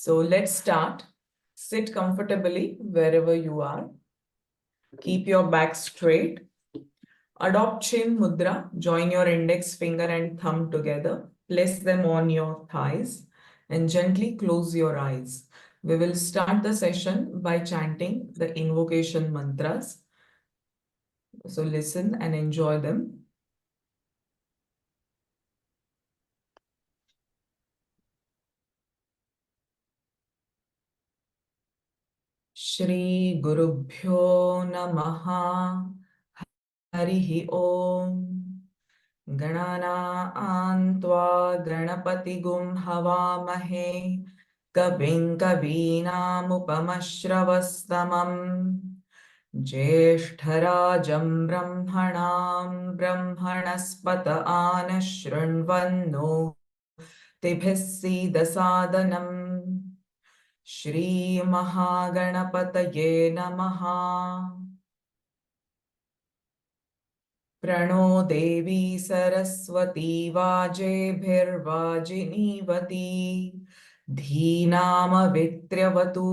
So let's start. Sit comfortably wherever you are. Keep your back straight. Adopt Chin Mudra. Join your index finger and thumb together. Place them on your thighs and gently close your eyes. We will start the session by chanting the invocation mantras. So listen and enjoy them. Shri Gurubhyo Namaha Harihi Om. गणानां त्वा गणपतिगुं हवामहे कविं कवीनामुपमश्रवस्तमम् ज्येष्ठराजं ब्रह्मणां ब्रह्मणस्पत आनशृण्वन्नो तिभिः सीदसादनम् श्रीमहागणपतये नमः। प्रणो देवी सरस्वती वाजेभिर्वाजिनीवती धीनामवित्र्यवतु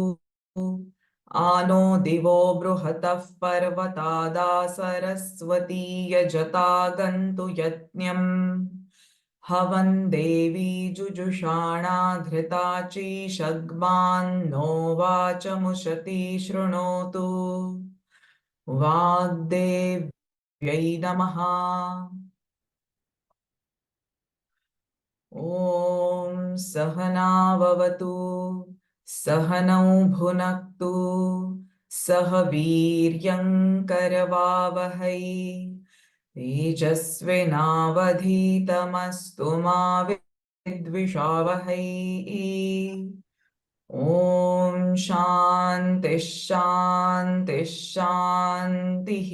आनो दिवो बृहतः पर्वतादा सरस्वती यजता गन्तु यज्ञम् हवन् देवी जुजुषाणा घृता चीशग्मान्नो वाचमुशती शृणोतु वाग्देव्यै नमः। ॐ सहनाववतु सहनौ भुनक्तु सह वीर्यं करवावहै तेजस्विनावधीतमस्तु मा विद्विषावहै। ॐ शान्तिः शान्तिः शान्तिः।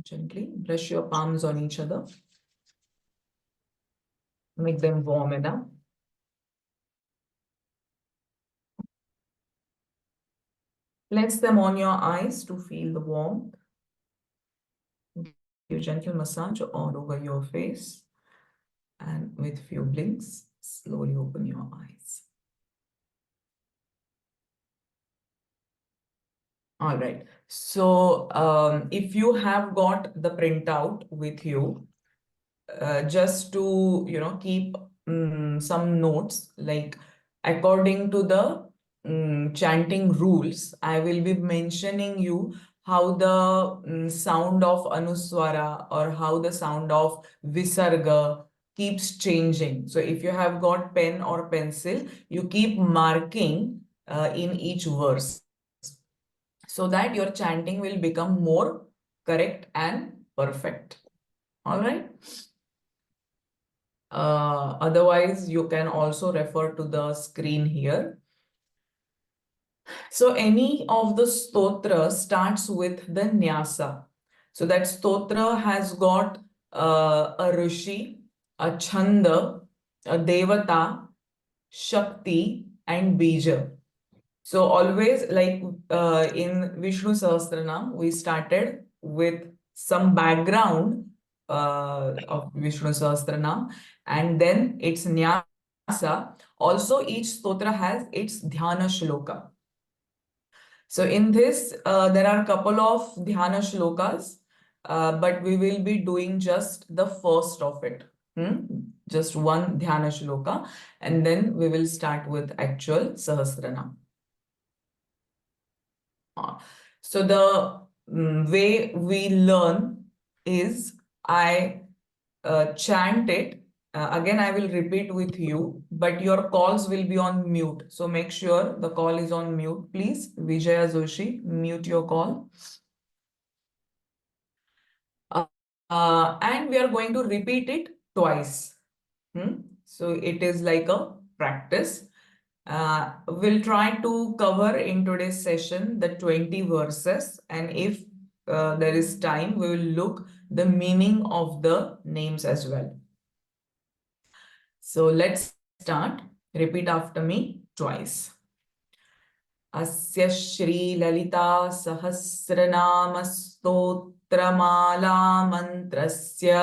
Gently brush your palms on each other. Make them warm enough. Place them on your eyes to feel the warmth. Give gentle massage all over your face. And with few blinks, slowly open your eyes. All right. So if you have got the printout with you, just to keep some notes, like according to the chanting rules, I will be mentioning you how the sound of Anuswara or how the sound of Visarga keeps changing. So if you have got pen or pencil, you keep marking in each verse so that your chanting will become more correct and perfect. All right. Otherwise, you can also refer to the screen here. So any of the stotra starts with the nyasa. So that stotra has got a rishi, a chanda, a devata, shakti, and bija. So always, like in Vishnu Sahasranam, we started with some background of Vishnu Sahasranam, and then its nyasa. Also, each stotra has its dhyana shloka. So in this, there are a couple of dhyana shlokas, but we will be doing just the first of it. Just one dhyana shloka, and then we will start with actual Sahasranam. So the way we learn is I chant it. Again, I will repeat with you, but your calls will be on mute. So make sure the call is on mute, please. Vijaya Joshi, mute your call. And we are going to repeat it twice. So it is like a practice. We'll try to cover in today's session the 20 verses, and if there is time, we will look the meaning of the names as well. So let's start. Repeat after me twice. अस्य श्री ललिता सहस्रनाम स्तोत्रमाला मंत्रस्य.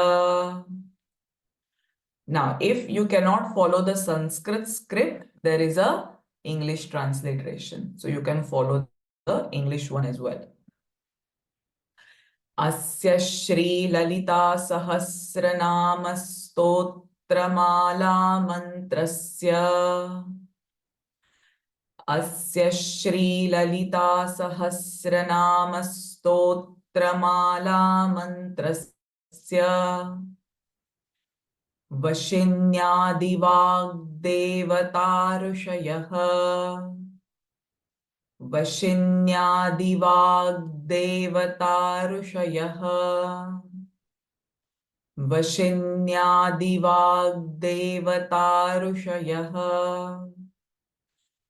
Now, if you cannot follow the Sanskrit script, there is a English transliteration. So you can follow the English one as well. Asya Shri Lalita Sahasranama Stotramala Mantrasya. Asya Shri Lalita Sahasranama Stotramala Mantrasya. वशिन्यादिवाग्देवताऋषयः. वशिन्यादिवाग्देवताऋषयः. वशिन्यादिवाग्देवताऋषयः.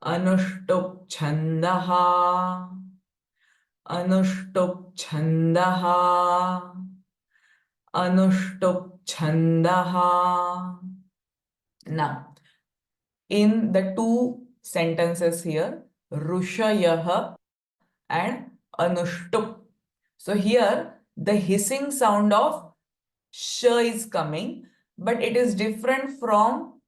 अनुष्टुप् छन्दः. अनुष्टुप् छन्दः. अनुष्टुप् छन्दः. Now, in the two sentences here, Rushayah and Anushtup. So here, the hissing sound of sh is coming, but it is different from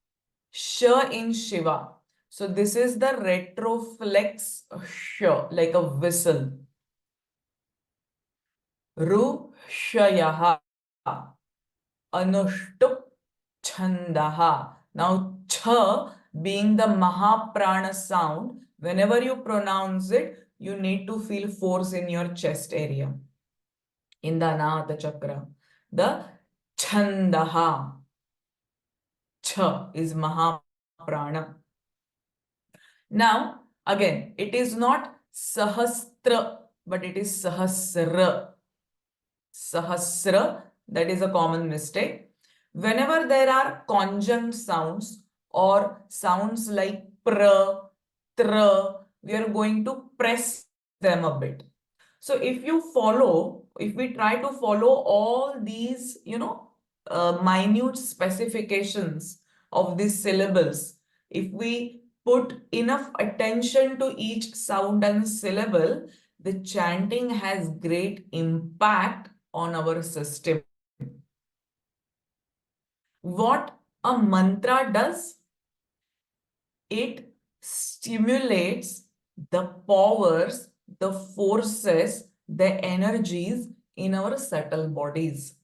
sh in Shiva. So this is the retroflex sh, like a whistle. Rushayah, Anushtup Chandaha. Now, cha being the Mahaprana sound, whenever you pronounce it, you need to feel force in your chest area, in the Anahata Chakra. The Chandaha. Cha is Mahaprana. Now, again, it is not Sahastra, but it is Sahasra. Sahasra, that is a common mistake. Whenever there are conjunct sounds or sounds like pra, tra, we are going to press them a bit. So if we try to follow all these, minute specifications of these syllables, if we put enough attention to each sound and syllable, the chanting has great impact on our system. What a mantra does, it stimulates the powers, the forces, the energies in our subtle bodies.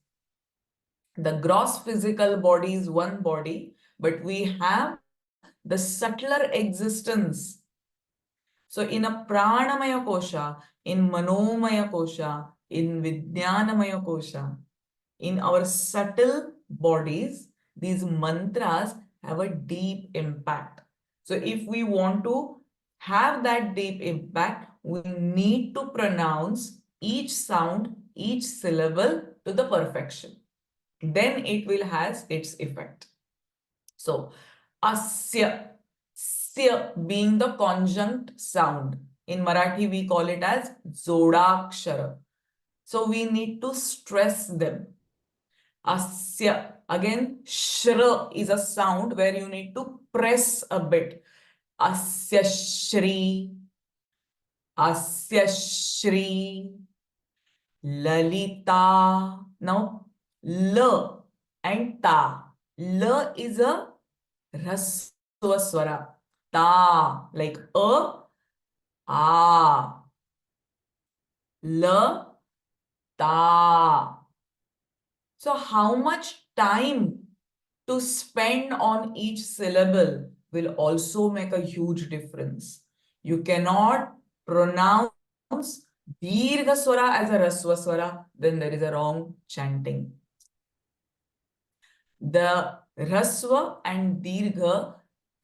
The gross physical body is one body, but we have the subtler existence. So in a pranamaya kosha, in manomaya kosha, in vijnanamaya kosha, in our subtle bodies, these mantras have a deep impact. So if we want to have that deep impact, we need to pronounce each sound, each syllable to the perfection. Then it will have its effect. So, asya, sya being the conjunct sound. In Marathi, we call it as zodakshara. So we need to stress them. Asya, again, shra is a sound where you need to press a bit. Asya shri, asya shri, lalita. Now, l and ta. L is a raswa swara. Ta, like a, l, ta. So how much time to spend on each syllable will also make a huge difference. You cannot pronounce Dirgha Swara as a Raswa Swara, then there is a wrong chanting. The Raswa and Dirgha,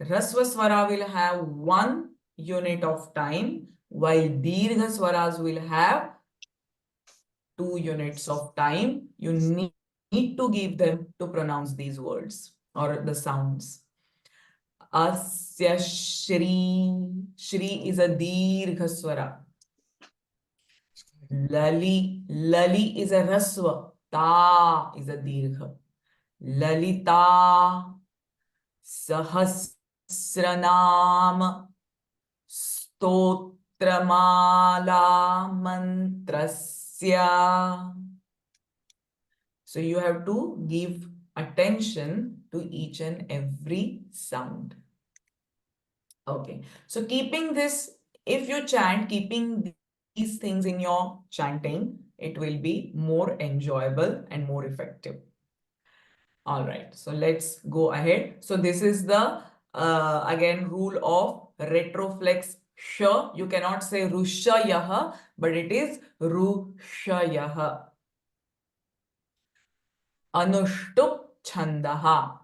Raswa Swara will have 1 unit of time, while Dirgha Swaras will have 2 units of time. You need to give them to pronounce these words or the sounds. Asya Shri. Shri is a Dirgha Swara. Lali. Lali is a Raswa. Ta is a Dirgha. Lalita. Sahasranam. Stotra. mantrasya. So you have to give attention to each and every sound. Okay, so keeping this, if you chant, keeping these things in your chanting, it will be more enjoyable and more effective. All right, so let's go ahead. So this is the, again, rule of retroflex sh. You cannot say rushayah, but it is rushayah. Anushtup chandaha.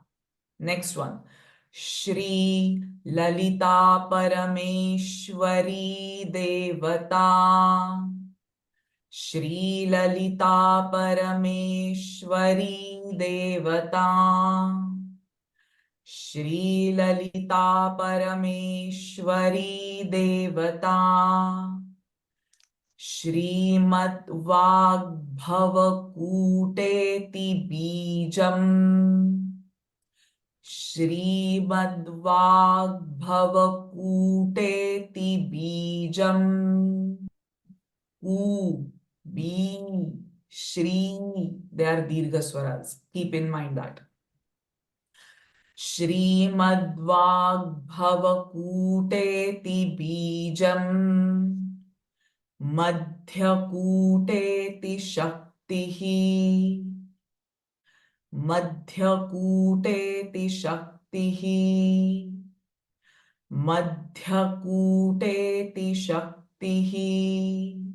Next one. Shri Lalita Parameshwari Devata. Shri Lalita Parameshwari Devata. Shri Lalita Parameshwari Devata. श्रीमद्वाग्भवकूटेति बीजम्. श्रीमद्वाग्भवकूटेति बीजम्. U, B, Shri. They are Dirgha Swaras. Keep in mind that. Shrimadvagbhavakuteti bijam. Madhyakuteti shaktihi. Madhyakuteti shaktihi. Madhyakuteti shaktihi.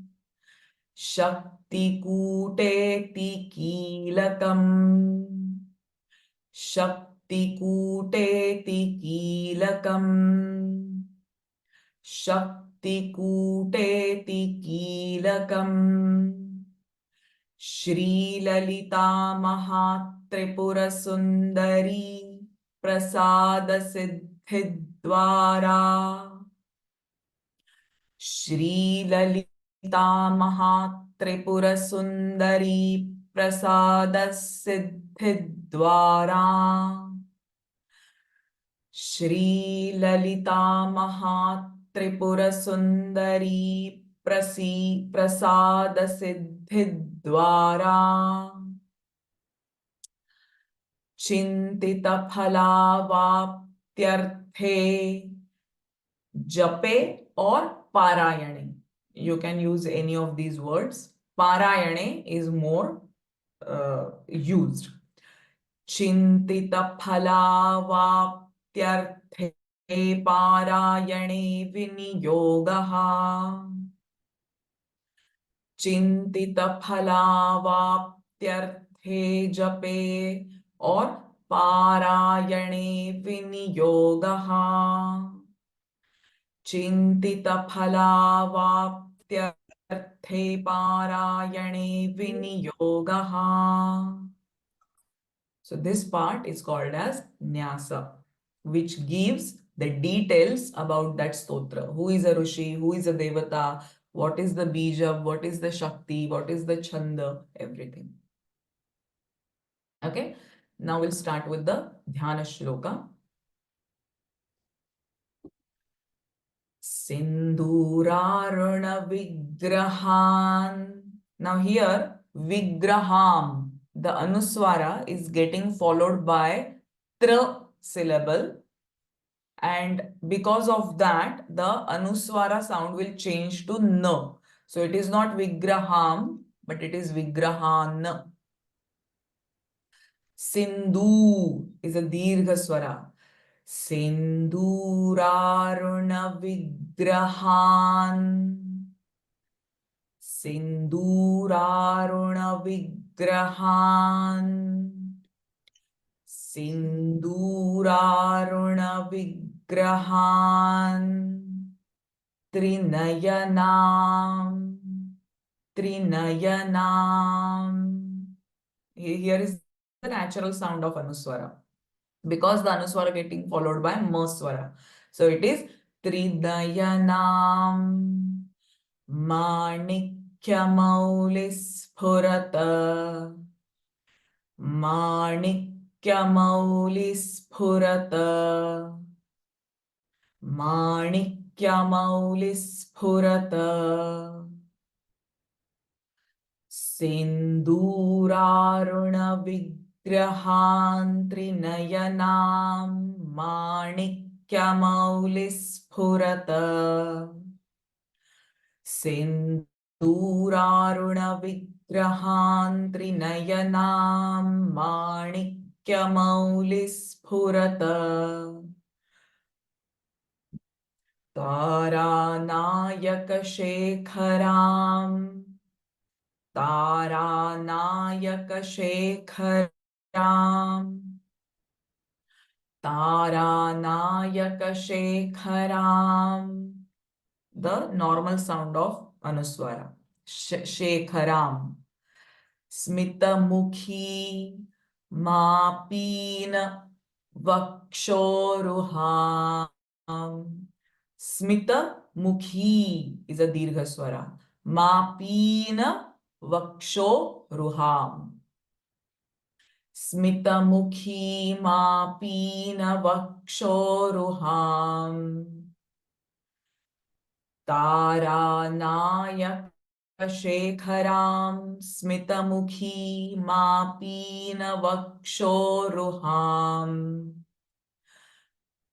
Shaktikuteti kilakam. Shaktikuteti kilakam. Shaktikuteti kilakam. Shri Lalita Mahatripura Sundari Prasada Siddhidvara. Shri Lalita Mahatripura Sundari Prasada Siddhidvara. Shri Lalita Mahatripura Sundari Prasada Siddhidvara. Chintita Phalavaptyarthe. Jape or Parayane. You can use any of these words. Parayane is more used. Chintita Phalavaptyarthe Parayane Viniyogaha. Chintita Phalavaptyarthe Jape or Parayane Viniyogaha. Chintita Phalavaptyarthe Parayane Viniyogaha. So this part is called as Nyasa, which gives the details about that stotra. Who is a Rishi, who is a Devata, what is the Bija, what is the Shakti, what is the Chanda, everything. Okay, now we'll start with the Dhyana Shloka. Sinduraruna Vigrahan. Now here, Vigraham, the Anuswara is getting followed by Tra syllable. And because of that, the Anuswara sound will change to N. So it is not Vigraham, but it is Vigrahan. Sindhu is a Dirgha Swara. Sinduraruna Vigrahan. Sinduraruna Vigrahan. Sinduraruna Vigrahan. Trinayanam. Trinayanam. Here is the natural sound of Anuswara. Because the Anuswara getting followed by Maswara. So it is Trinayanam. Manikyamaulispurata. Manikyamaulispurata. माणिक्यमौलिस्फुरत सिन्दूरारुणविग्रहान् त्रिनयनां माणिक्यमौलिस्फुरत सिन्दूरारुणविग्रहान् त्रिनयनां माणिक्यमौलिस्फुरत तारानायकशेखराम् तारानायकशेखराम् तारानायकशेखराम्. The normal sound of Anuswara. Shekharam. Smitamukhi Mapin Vakshoruham. Smita Mukhi is a Dirgha Swara. Mapina Vaksho Ruham. Smitamukhi Mapina Vaksho Ruham. Taranayak Shekharam Smitamukhi Mapina Vaksho Ruham.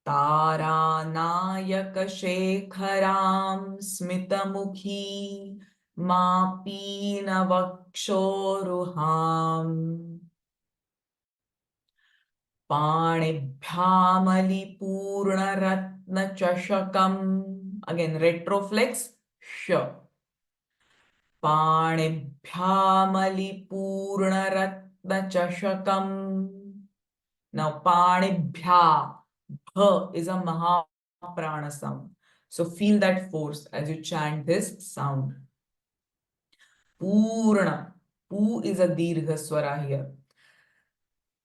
तारानायक शेखरां स्मितमुखी मापीन वक्षोरुहाम् पाणिभ्यामलिपूर्णरत्नचषकम् again retroflex sh पाणिभ्यामलिपूर्णरत्नचषकम्. Now panibhya bh is a mahaprana sound. So feel that force as you chant this sound. Purna. Pu is a dirgha swara here.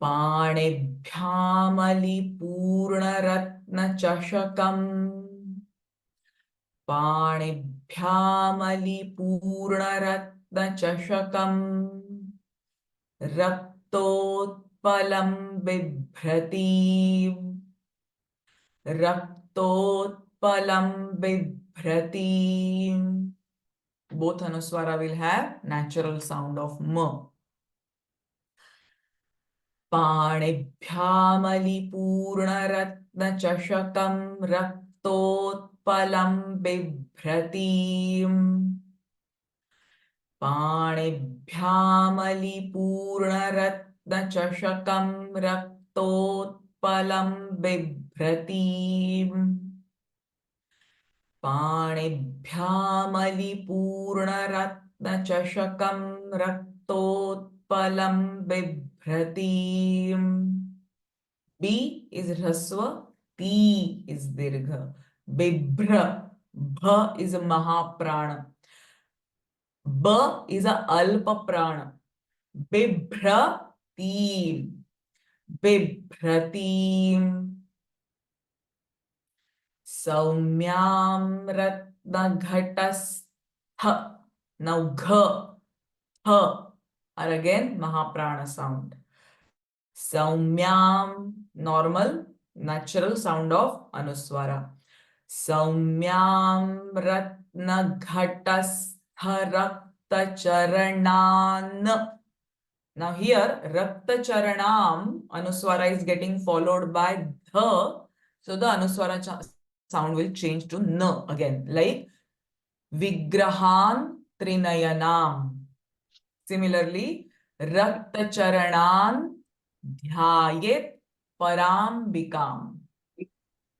Panibhyamali purna ratna chashakam. Panibhyamali purna ratna chashakam. Raktot बिभ्रति रक्तोत्पलं बिभ्रति. Both anuswara will have natural sound of m. पाणिभ्यामलिपूर्णरत्नचषकं रक्तोत्पलं बिभ्रति. पाणिभ्यामलिपूर्णरत्नचषकं रक्तोत्पलं बिभ्रति. पाणिभ्यामलिपूर्णरत्नचषकं रक्तोत्पलं बिभ्रति. B is Hraswa, T is Dirgha. Bibhra, Bha is a Mahaprana. B is a Alpa Prana. Bibhrati, Bibhrati. Saumyam Ratnaghatastha. Now Gha, Ha are again Mahaprana sound. Saumyam, normal, natural sound of Anuswara. Saumyam Ratnaghatastha Raktacharanam. Now here Raktacharanam Anuswara is getting followed by the. So the Anuswara sound will change to n again, like Vigrahan Trinayanam. Similarly, Raktacharanam Dhyayet Parambikam.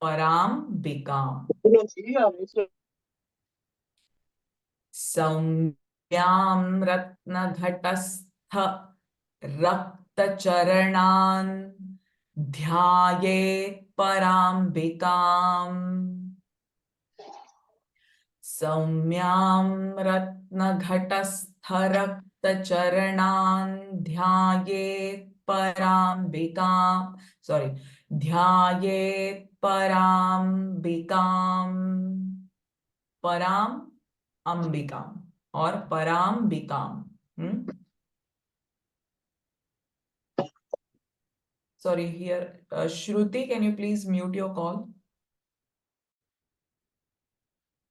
Parambikam. Saumyam Ratnaghatastha Raktacharanam Dhyayet Parambikam. Saumyam Ratnaghatastha Raktacharanam Dhyayet Parambikam. Sorry. Dhyayet Parambikam. Param Ambikam or Parambikam. Sorry, here, Shruti, can you please mute your call?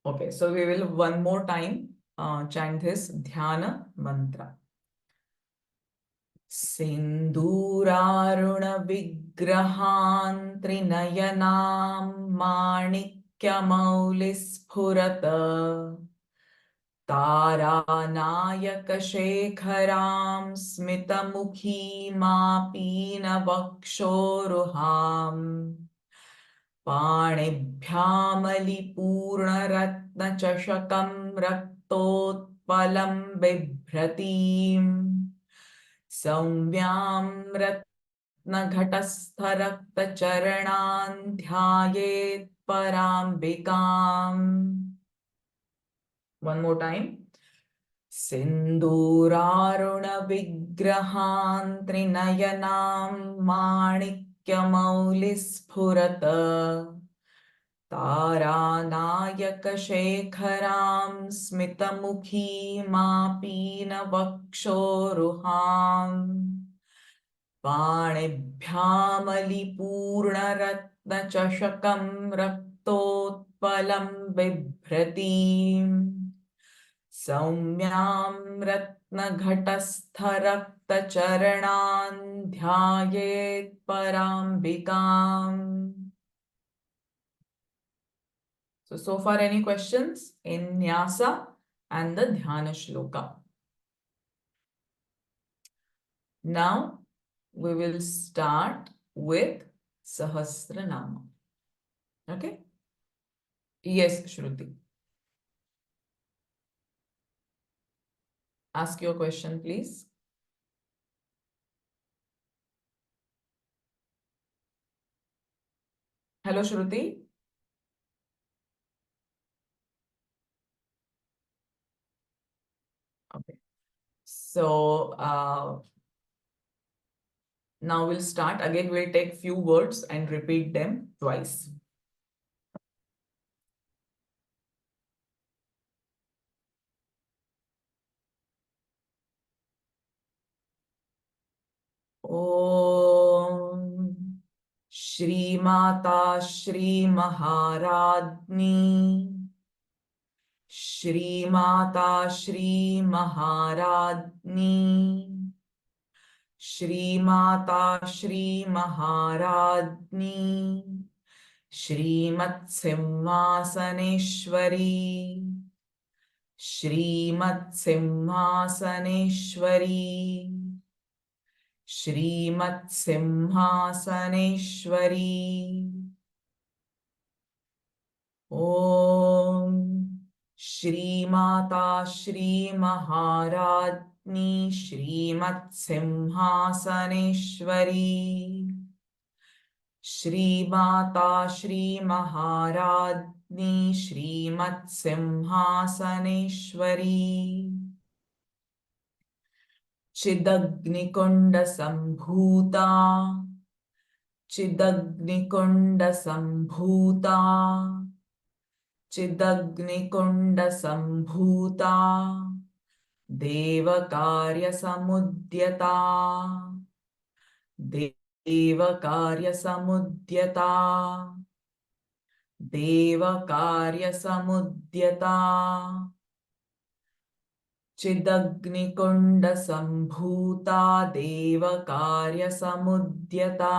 Okay, so we will one more time chant this dhyana mantra. Sinduraruණ Trinayanaam Maണിक्यमौलिस्फुरत तारानायकशेखरां स्मितमुखीमापीनवक्षोरुहाम् पाणिभ्यामलिपूर्णरत्नचषकं रक्तोत्पलं बिभ्रतीम् सौम्यां रत्नघटस्थरक्तचरणान् ध्यायेत् पराम्बिकाम्. One more time. सिन्दूरारुणविग्रहान् त्रिनयनां माणिक्यमौलिस्फुरत तारानायकशेखरां स्मितमुखीमापीनवक्षोरुहाम् पाणिभ्यामलिपूर्णरत्नचषकं रक्तोत्पलं बिभ्रतीम् सौम्यां रत्नघटस्थरक्तचरणान् ध्यायेत् पराम्बिकाम्. So far any questions in Nyasa and the Dhyana Shloka? Now we will start with Sahasranama. Okay? Yes, Shruti. Ask your question, please. Hello, Shruti. Okay. So, now we'll start. Again, we'll take few words and repeat them twice. ॐ श्रीमाता श्रीमहाराज्ञी श्रीमाता श्रीमहाराज्ञी श्रीमाता श्रीमहाराज्ञी श्रीमत्सिंहासनेश्वरी श्रीमत्सिंहासनेश्वरी श्रीमत्सिंहासनेश्वरी. ॐ श्रीमाता श्रीमहाराज्ञी श्रीमत्सिंहासनेश्वरी श्रीमाता श्रीमहाराज्ञी श्रीमत्सिंहासनेश्वरी. चिदग्निकुण्डसम्भूता चिदग्निकुण्डसम्भूता चिदग्निकुण्डसम्भूता देवकार्यसमुद्यता देवकार्यसमुद्यता देवकार्यसमुद्यता चिदग्निकुण्डसम्भूता देवकार्यसमुद्यता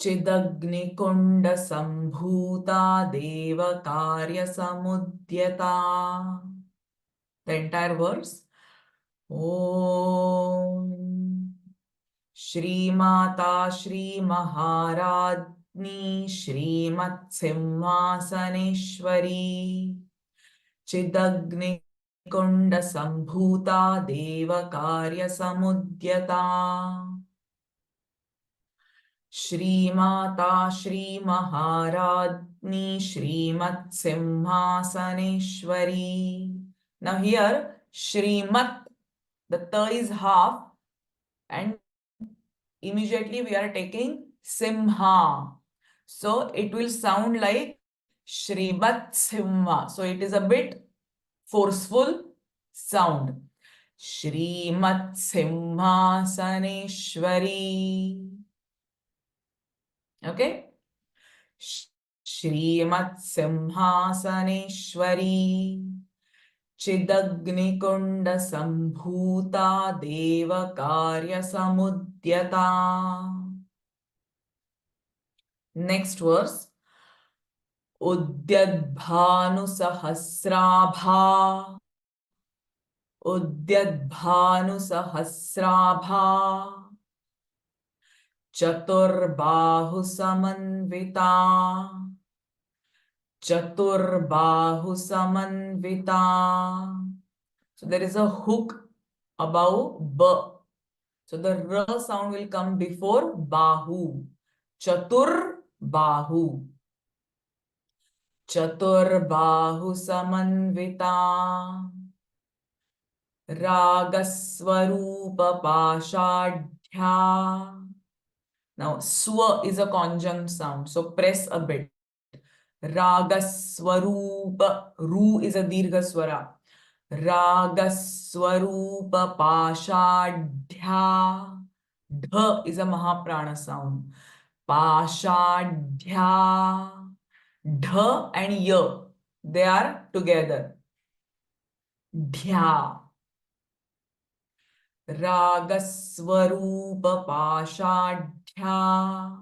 चिदग्निकुण्डसम्भूता देवकार्यसमुद्यता. The entire verse. ॐ श्रीमाता श्रीमहाराज्ञी श्रीमत्सिंहासनेश्वरी चिदग्निकुण्डसम्भूता देवकार्यसमुद्यता श्रीमाता श्रीमहाराज्ञी श्रीमत्सिंहासनेश्वरी. Now here Shrimat, the ta is half and immediately we are taking Simha. So it will sound like Shrimat Simha. So it is a bit forceful sound. Shrimat Simhasaneshwari. Okay? श्रीमत्सिंहासनेश्वरी चिदग्निकुण्डसम्भूता देवकार्यसमुद्यता. Next verse. उद्यद्भानुसहस्राभा उद्यद्भानुसहस्राभा चतुर्बाहुसमन्विता चतुर्बाहुसमन्विता. So there is a hook above b. So the r sound will come before bahu. Chatur bahu. Chaturbahu samanvita. Ragaswarupa pashadhya. Now swa is a conjunct sound, so press a bit. Ragaswarupa, ru is a dirgha swara. Ragaswarupa pashadhya. Dha is a mahaprana sound. Pashadhya. Dha and ya, they are together. Dhya. Ragaswarupa pashadhya.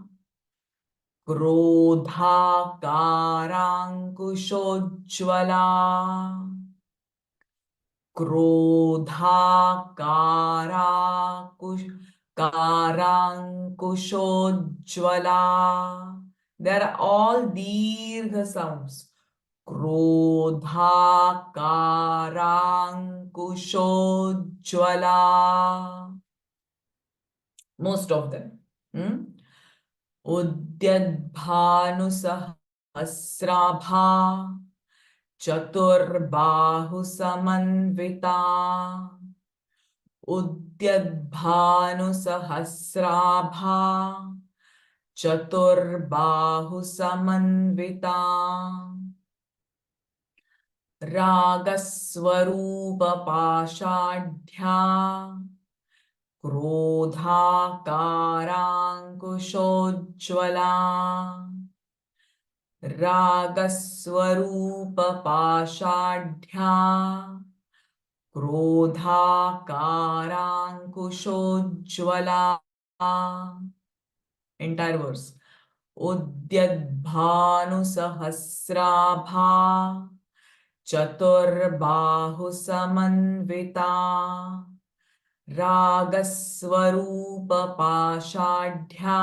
Krodhakarankushojjvala. Karankushojjvala. They are all dirgha sounds. Krodhakarankushojjvala. Most of them. Udyadbhanusahasrabha Chaturbahu samanvita. Udyadbhanusahasrabha Chaturbahu samanvita. Ragaswarupa pashadhya. Krodhakarankushojjvala. Ragaswarupa pashadhya. Krodhakarankushojjvala. Entire verse. Udyadbhanusahasrabha Chaturbahu samanvita. Ragaswarupa pashadhya.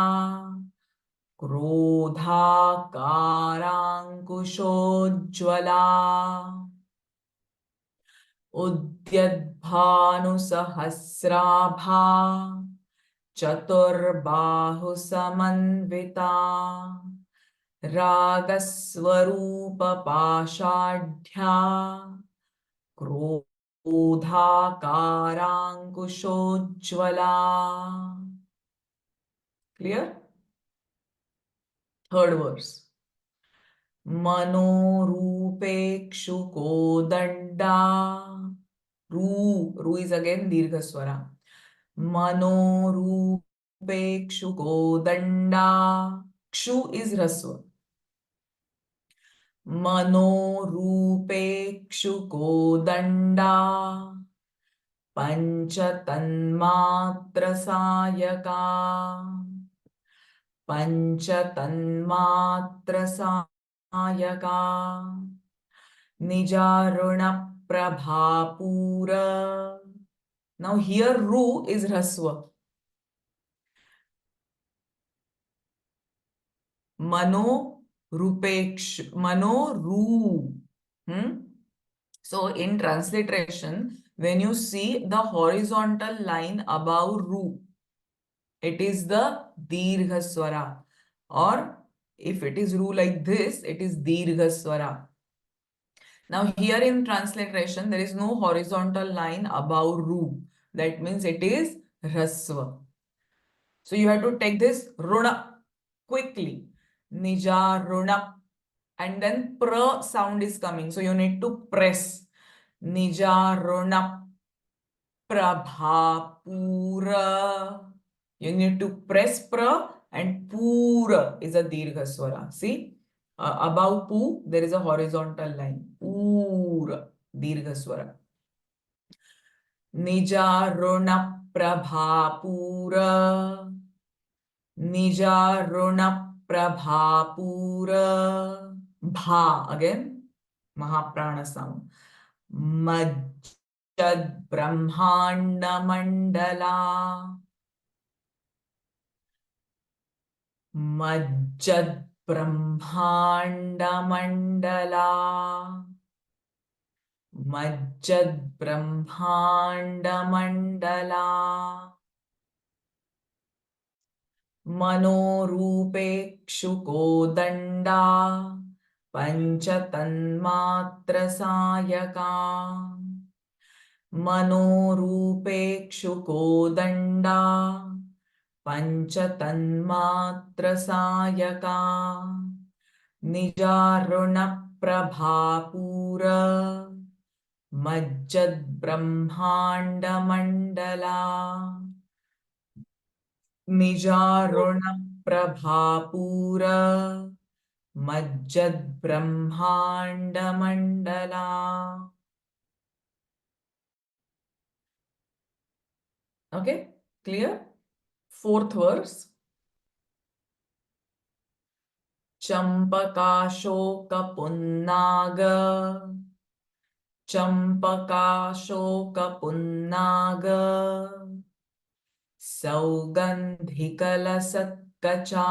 Krodhakarankushojjvala. Udyadbhanusahasrabha Chaturbahu samanvita. Ragaswarupa pashadhya. Krodhakarankushojjvala. Clear? Third verse. Manorupekshukodanda. Ru is again dirgha swara. Manorupekshukodanda. Kshu is rasva. Manorupekshukodanda. Panchatanmatrasayaka. Panchatanmatrasayaka. Nijaruna prabhapura. Now here ru is rasva. Mano rupeksh. Mano ru. So in transliteration, when you see the horizontal line above ru, it is the dirgha swara. Or if it is ru like this, it is dirgha swara. Now here in transliteration, there is no horizontal line above ru. That means it is rasva. So you have to take this runa quickly. Nija runa. And then pra sound is coming. So you need to press. Nija runa prabhapura. You need to press pra, and pura is a dirgha swara. See? above pu, there is a horizontal line. Pura, dirgha swara. Nijaruna prabhapura. Nijaruna prabhapura. Bha, again, Mahaprana sound. Majjad Brahmanda Mandala. Majjad Brahmanda Mandala. Majjad Brahmanda Mandala. Manorupekshuko Danda. Panchatanmatra मनोरूपेक्षुको दण्डा पञ्चतन्मात्रसायका निजारुणप्रभापूर मज्जद्ब्रह्माण्डमण्डला निजारुणप्रभापूर मज्जद्ब्रह्माण्डमण्डला. Okay, clear? Fourth verse. Champakashokapunnaga. Champakashokapunnaga. Saugandhikalasatkacha.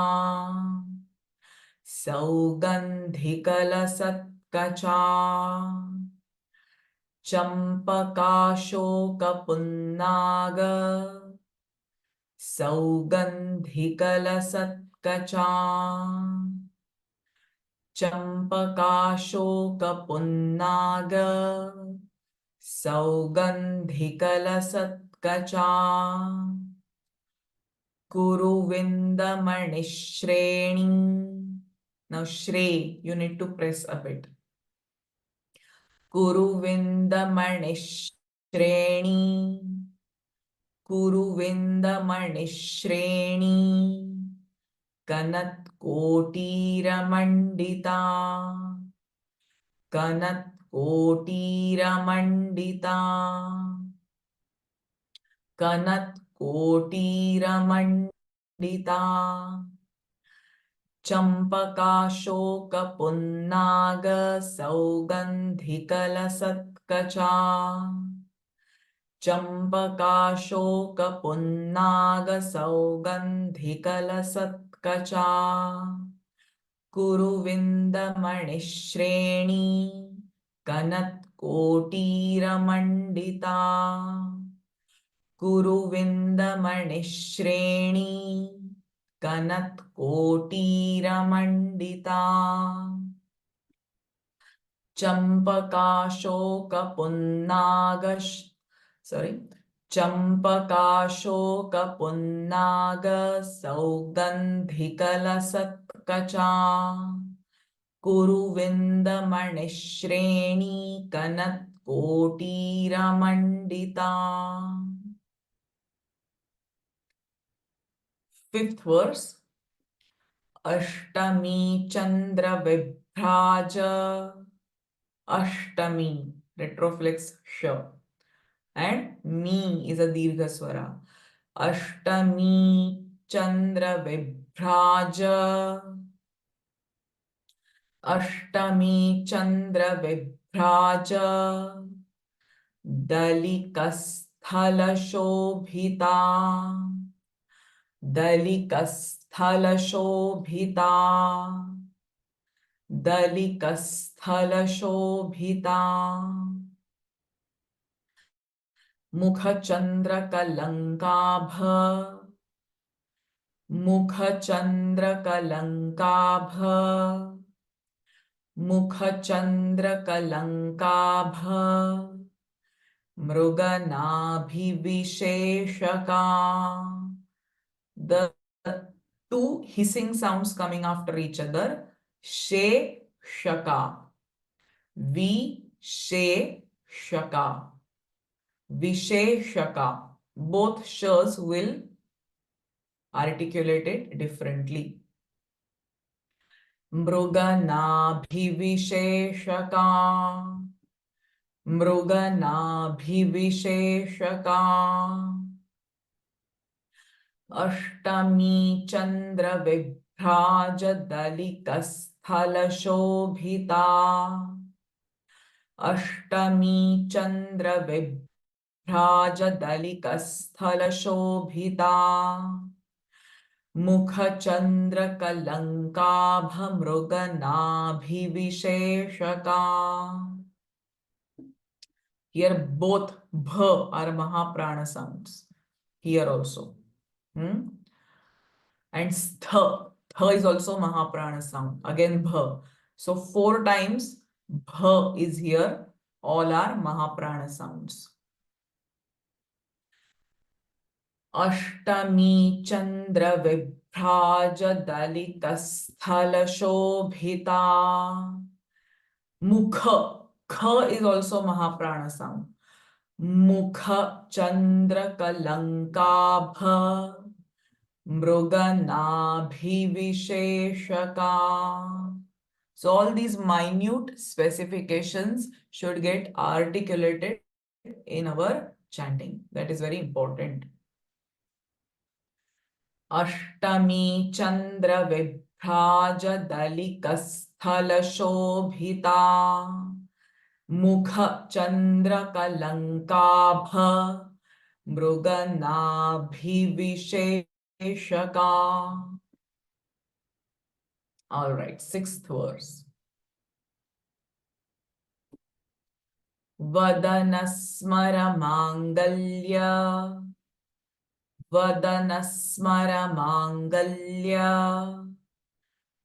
Saugandhikalasatkacha. Champakashokapunnaga. Saugandhikalasatkacha. Champakashokapunnaga. Saugandhikalasatkacha. Kuruvindamanishhreni. Now Shre, you need to press a bit. Kuruvindamanishhreni. Kuruvindamanishhreni. Kanatkotiramandita. Kanatkotiramandita. Kanatkotiramandita. Champakashokapunnaga saugandhikalasatkacha. Champakashokapunnaga saugandhikalasatkacha. Kuruvindamanishhreni. Kanatkotiramandita. Kuruvindamanishhreni. Kanatkotiramandita. Champakashokapunnaga. Sorry. Champakashokapunnaga saugandhikalasatkacha. Kuruvindamanishhreni. Kanatkotiramandita. Fifth verse. Ashtami Chandra Vibhraja. Ashtami, retroflex sh. And me is a dirgha swara. Ashtami Chandra Vibhraja. Ashtami Chandra Vibhraja. Dalikasthala Shobhita. Dalikasthalashobhita. Dalikasthalashobhita. Mukhachandrakalankabha. Mukhachandrakalankabha. Mukhachandrakalankabha. Mruganabhivisheshaka. The two hissing sounds coming after each other. She, shaka. Vi, she, shaka. Vishe, shaka. Both shas will articulate it differently. मृगनाभिविशेषका, मृगनाभिविशेषका। Ashtami चन्द्रविभ्राजदलितस्थलशोभिता, Ashtami चन्द्रविभ्राजदलितस्थलशोभिता। मुखचन्द्रकलङ्काभमृगनाभिविशेषका। Here both bh are Mahaprana sounds. Here also. And stha, tha is also Mahaprana sound. Again bh. So 4 times bh is here. All are Mahaprana sounds. Ashtami Chandra Vibhrajadalita Sthala Shobhita. Mukha. Kha is also Mahaprana sound. Mukha Chandra Kalankabha Mruganabhivisheshaka. So all these minute specifications should get articulated in our chanting. That is very important. Ashtami Chandra Vibhrajadalika Shobhita Mukha Chandra Kalankabha Mruganabhivisheshaka. All right, 6th verse. Vadanasmara Mangalya, Vadanasmara Mangalya,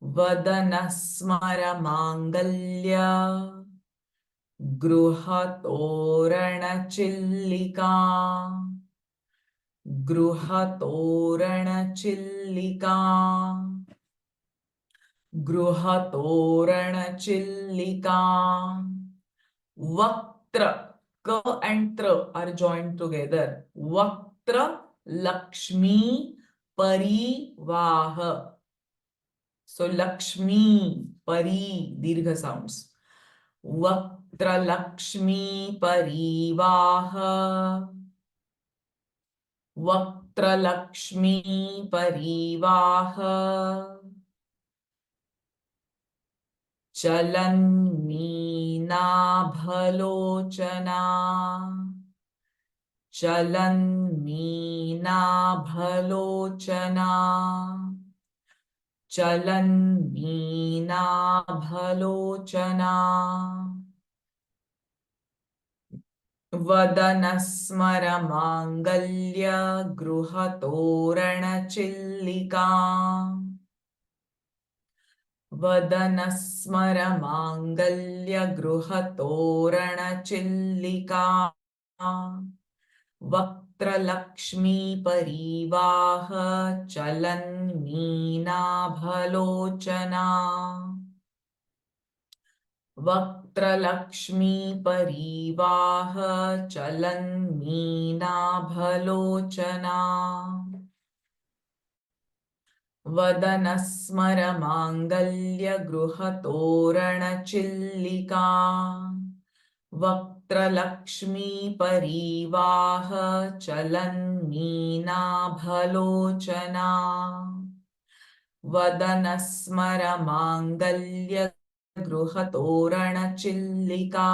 Vadanasmara Mangalya, Gruhatorana Chillika, Gruhatorana Chillika, Gruhatorana Chillika. Vaktra, K and Tra are joined together. Vaktra Lakshmi Parivaha. So Lakshmi Pari Dirgha sounds. Vaktra Lakshmi Parivaha. Vaktra Lakshmi Parivaha. Chalanmeena Chalanmeena Chalanmeena Vadanasmara Mangalya Gruhatorana Chillika. Vadanasmara Mangalya Gruhatorana Chillika. Vaktra Lakshmi Parivaha Chalanmeena Vaktra Lakshmi Parivaha Chalanmeena Vadanasmara Mangalya Gruhatorana Chillika. Vaktra Lakshmi Parivaha Chalanmeena Vadanasmara Mangalya Gruhatorana Chillika.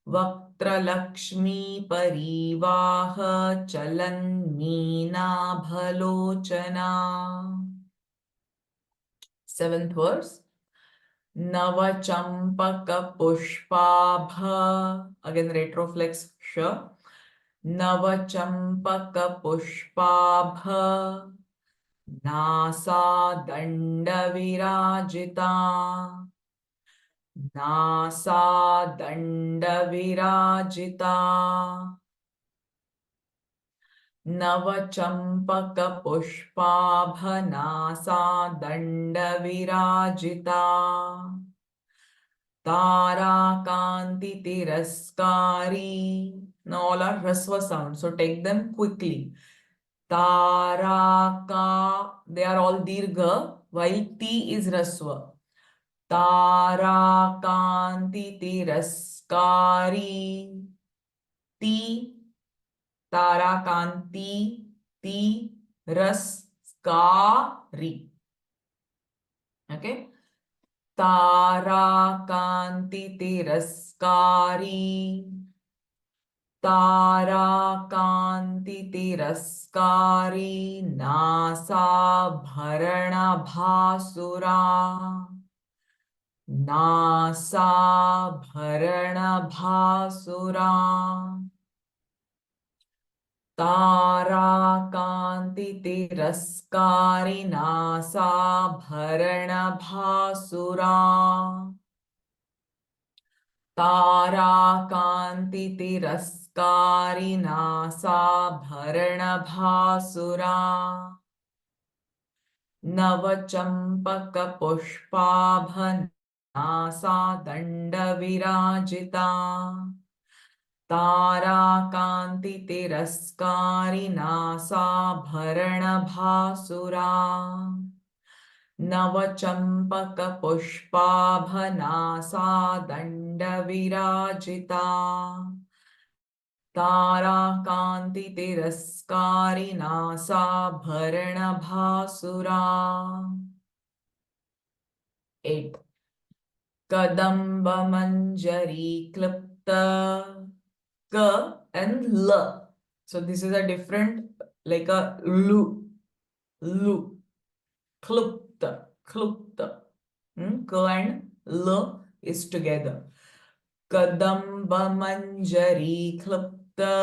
Vaktra Lakshmi Parivaha Chalanmeena 7th verse. Navachampaka Pushpabha. Again retroflex sh. Navachampaka Pushpabha. Nasa Danda Virajita. Nasa Danda Virajita. Navachampaka Pushpabha Nasa Danda Virajita. Tara Kanti Tiraskari. Now all are Rasva sounds, so take them quickly. Taraka, they are all Dirgha. while T is raswa. ताराकांति तिरस्कारी, ती ताराकांति तिरस्कारी. Okay, ताराकांति तिरस्कारी, ताराकांति तिरस्कारी नासाभरण भासुरा, नासाभरण भासुरा. ताराकांति तिरस्कारी नासाभरण भासुरा, ताराकांति तिरस्कारी नासाभरण भासुरा. नवचंपक पुष्पाभ नासा दंड विराजिता, ताराकांति तिरस्कारी नासाभरण भासुरा. नवचंपक पुष्पाभ नासा दंड विराजिता, ताराकांति तिरस्कारी नासाभरण भासुरा. 8. कदम्ब मंजरी क्लिप्त, k and l. So this is a different, like a lu, lu, klupta, klupta. K and l is together. Kadamba manjari klupta,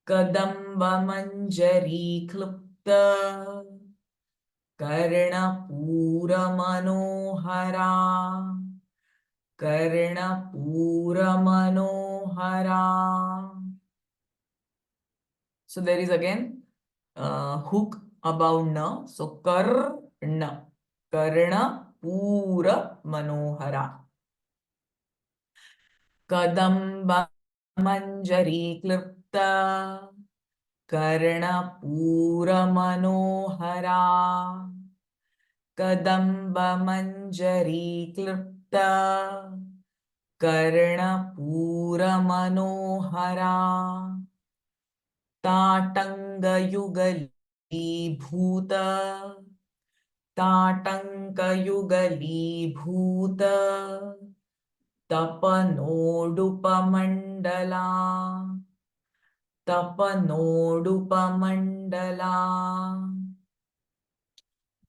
kadamba manjari klupta, कर्णपूर मनोहरा, कर्णपूर मनोहरा. So there is again hook above na. So karna, karnapura manohara. Kadamba manjari klipta, कर्णपूर मनोहरा. कदम्ब मंजरी क्लिप्ता, कर्णपूर मनोहरा. ताटंग युगली भूत, ताटंक युगली भूत, तपनोडुपमंडला, तपनोडुपमंडला.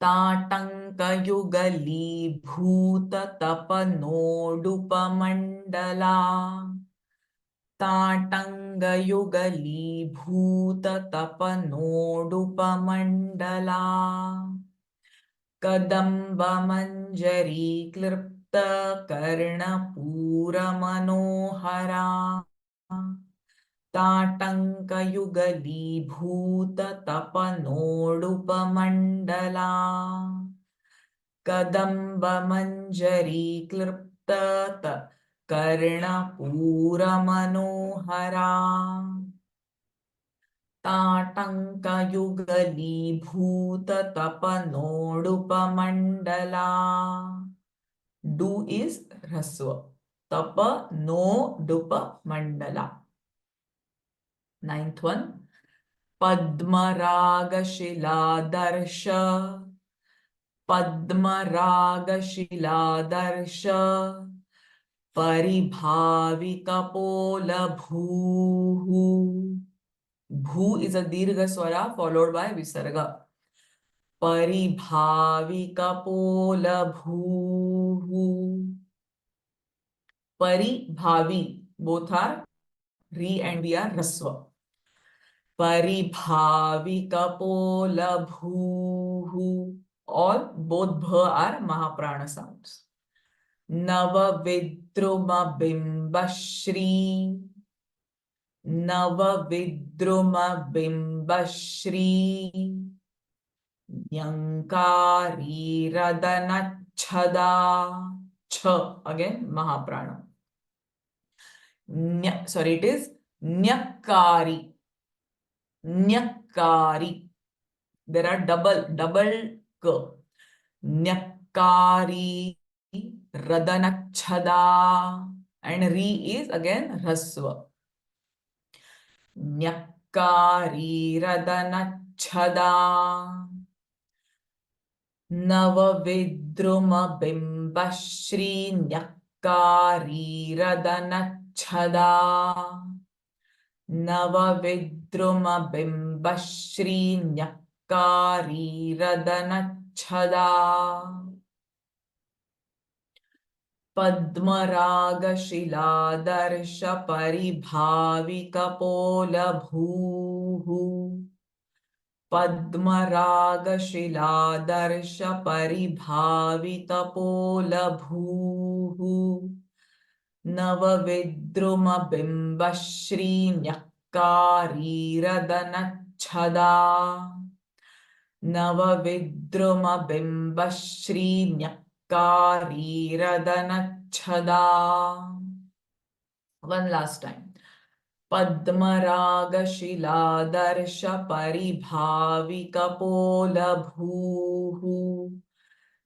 ताटंक युगली भूत तपनोडुपमंडला, ताटंग युगली भूत तपनोडुपमंडला. कदम्ब मंजरी क्लिप्त कर्णपूर मनोहरा, ताटंक युगली भूत तपनोडुपमंडला. कदम्ब मंजरी क्लिप्त कर्णपूर मनोहरा, ताटंक युगली भूत तपनोडुपमंडला. डू is ह्रस्व, तपनोडुपमंडला. 9th one. पद्मरागशिलादर्श, पद्मरागशिलादर्श, परिभाविकपोलभूः. भू is a दीर्घ स्वरा followed by visarga. परिभाविकपोलभूः. परिभावी, both are ri and we are rasva. परिभाविकपोलभूः. All both bha are mahaprana sounds. नवविद्रुमबिम्बश्री, नवविद्रुमबिम्बश्री, न्यङ्कारीरदनच्छदा. Ch again mahaprana. Sorry, it is Nyakari. Nyakari. There are double k. Nyakari radanachada. And ri is again rasva. Nyakari radanachada. नवविद्रुमबिम्बश्री न्यक्कारीरदनच्छदा. नवविद्रुमबिम्बश्री न्यक्कारीरदनच्छदा. पद्मरागशिलादर्श परिभाविकपोलभूः. पद्मरागशिलादर्श परिभावितपोलभूः. नवविद्रुमबिम्बश्रीन्यक्कारीरदनच्छदा. नवविद्रुमबिम्बश्रीन्यक्कारीरदनच्छदा. One last time. पद्मरागशिलादर्श परिभाविकपोलभूः.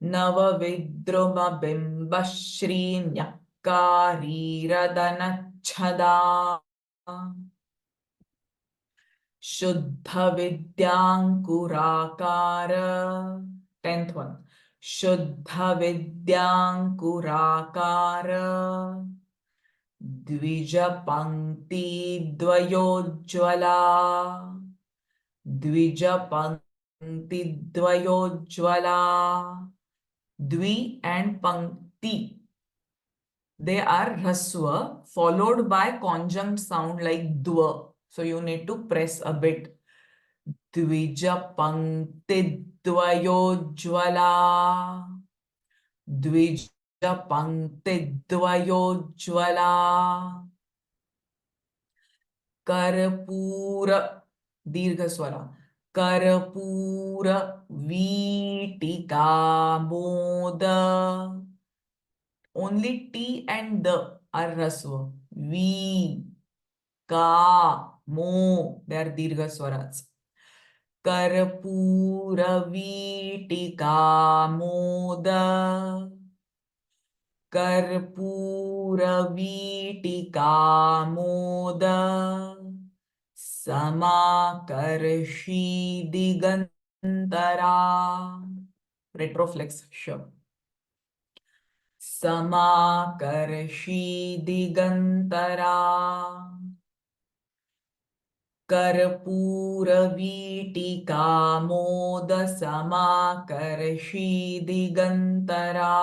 नवविद्रुमबिम्बश्रीन्यक्कारीरदनच्छदा. शुद्धविद्याङ्कुराकार. 10th one. शुद्धविद्याङ्कुराकार द्विजपङ्क्तिद्वयोज्ज्वला. द्विजपङ्क्तिद्वयोज्ज्वला. Dvi and pankti, they are raswa followed by conjunct sound like dva. So you need to press a bit. Dvijapanktiद्वयोज्ज्वला. द्विजपङ्क्तिद्वयोज्ज्वला. कर्पूर दीर्घ स्वरा. कर्पूर वीटिका मोद. Only T and the are rasva. Vi, ka, mo, they are dirgha swaras. Karpura vitika moda. Karpura vitika moda. Samakarshi digantara. Retroflex, sure. Samakarshi digantara. कर्पूरवीटिका mod समाकर्षी Digantara.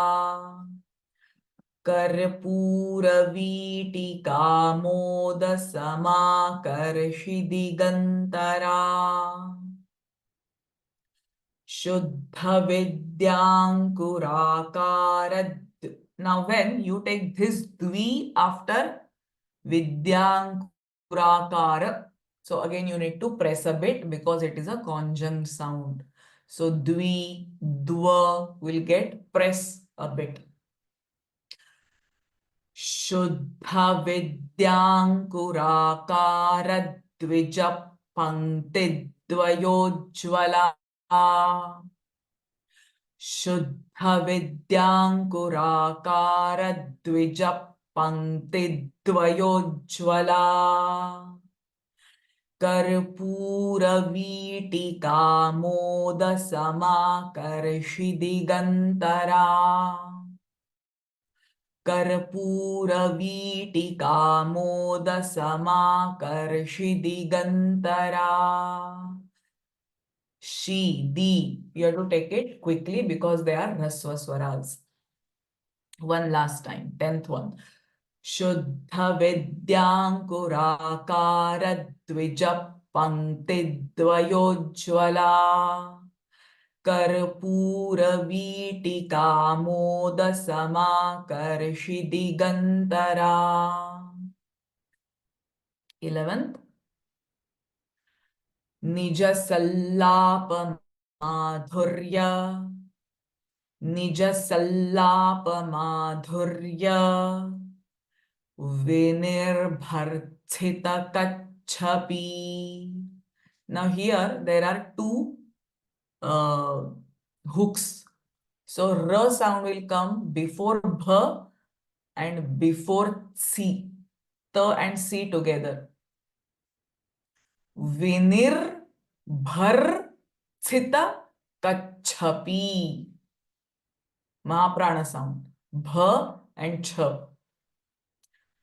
कर्पूरवीटिका mod समाकर्षी Digantara. शुद्धविद्याङ्कुराकार. Now when you take this dvi after vidyānkurakāra, so again you need to press a bit because it is a conjunct sound. So dvi, dva will get press a bit. Shuddha vidyānkurakāra dvijapangtidvayojjvala. Shuddha vidyānkurakāra dvijapangtidvayojjvala. कर्पूरवीटिका mod समाकर्षि Digantara. कर्पूरवीटिका mod समाकर्षि Digantara. She, di, you have to take it quickly because they are rasva swaras. One last time, 10th one. Shuddha vidyānkurakāra dvijapangtidvayojjvala. Karpūravítika moda samākarshi digantara. 11th. Nijasalāpa madhurya. Nijasalāpa madhurya. Vinirbharthita kachhapi. Now here there are two hooks. So R sound will come before bh and before C. T and C together. Vinir bhar chita kachhapi. Mahaprana sound. Bh and ch.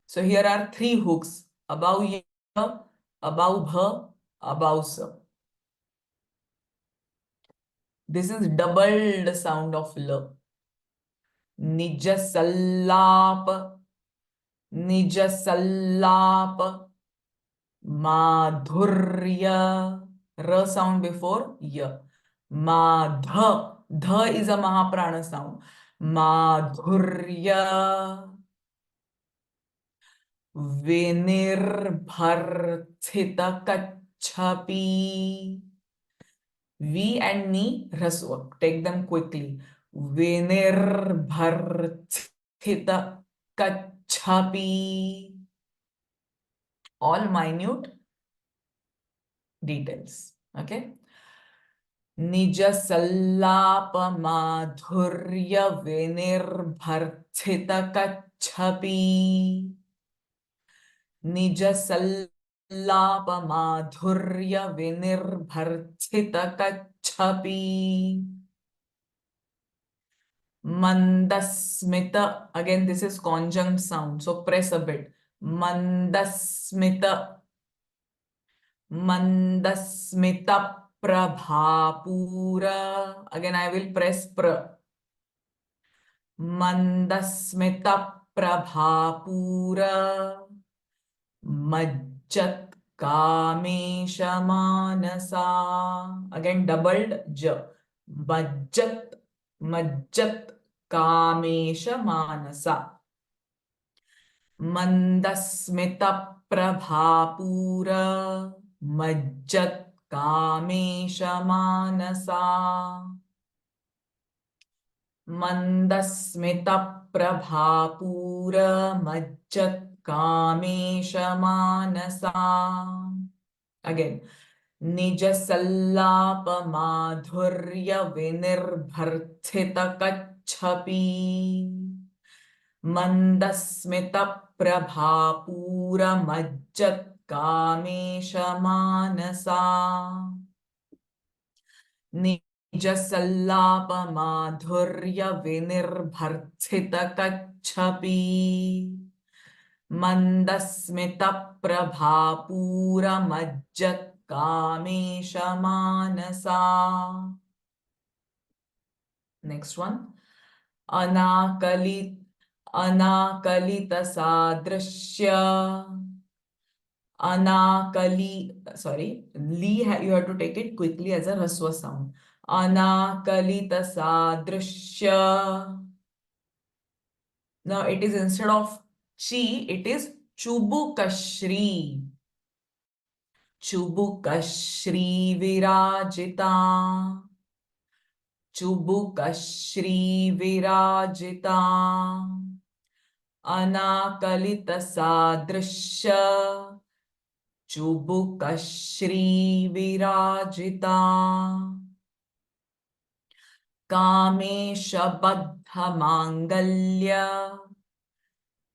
So here are three hooks. Above y, above bh, above s. This is doubled sound of l. Nij sallap, nij sallap, madhurya. R sound before y. Madh. Dha is a Mahaprana sound. Madhurya. Vinirbharthita kachhapi. V and Ni, Hraswa. Take them quickly. Vinirbharthita kachhapi. All minute details. Okay. Nij sallap madhurya vinirbharthita kachhapi. निज सल्लाप माधुर्य विनिर्भर्थित कच्छपि. Mandasmita, again this is conjunct sound, so press a bit. Mandasmita, mandasmita prabhapura. Again I will press pra. Mandasmita prabhapura. Majjat kamesha manasa. Again doubled j. Majjat, majjat kamesha manasa. Mandasmita prabhapura. Majjat kamesha manasa. Mandasmita prabhapura majjat kamesha manasa. Again. Nij sallap madhurya vinirbharthita kachhapi. Mandasmita prabhapura majjat kamesha manasa. निज सल्लाप माधुर्य विनिर्भर्थित कच्छपि. मंदस्मित प्रभापूर मज्जत कामेश मानसा. Next one. अनाकलित सादृश्य. Sorry, you have to take it quickly as a raswa sound. Anakalita sadrishya. Now it is instead of chi, it is chubukashri. Chubukashri virajita. Chubukashri virajita. Anakalita sadrishya. Chubukashri virajita. Kamesha baddha mangalya.